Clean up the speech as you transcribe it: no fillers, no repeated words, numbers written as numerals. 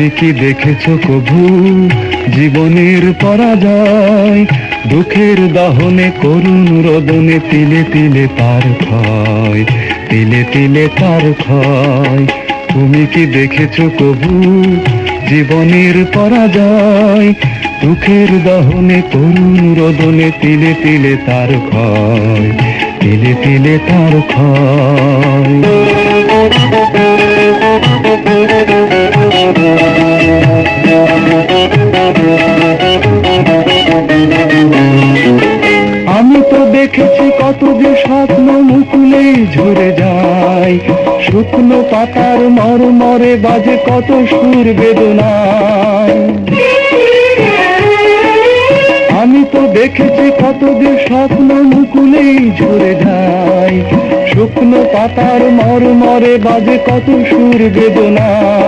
তুমি কি দেখেছো কভু জীবনের পরাজয়? দুঃখের দহনে করুণ রোদনে তিলে তিলে তার ক্ষয়, তিলে তিলে তার ক্ষয়। তুমি কি দেখেছো কভু জীবনের পরাজয়? দুঃখের দহনে করুণ রোদনে তিলে তিলে তার ক্ষয়, তিলে তিলে তার ক্ষয়। আমি তো দেখেছি কত যে স্বপ্ন মুকুলেই ঝরে যায়, শুকনো পাতার মরমরে বাজে কত সুর বেদনায়। আমি তো দেখেছি কত যে স্বপ্ন মুকুলেই ঝরে যায়, শুকনো পাতার মরমরে বাজে কত সুর বেদনায়।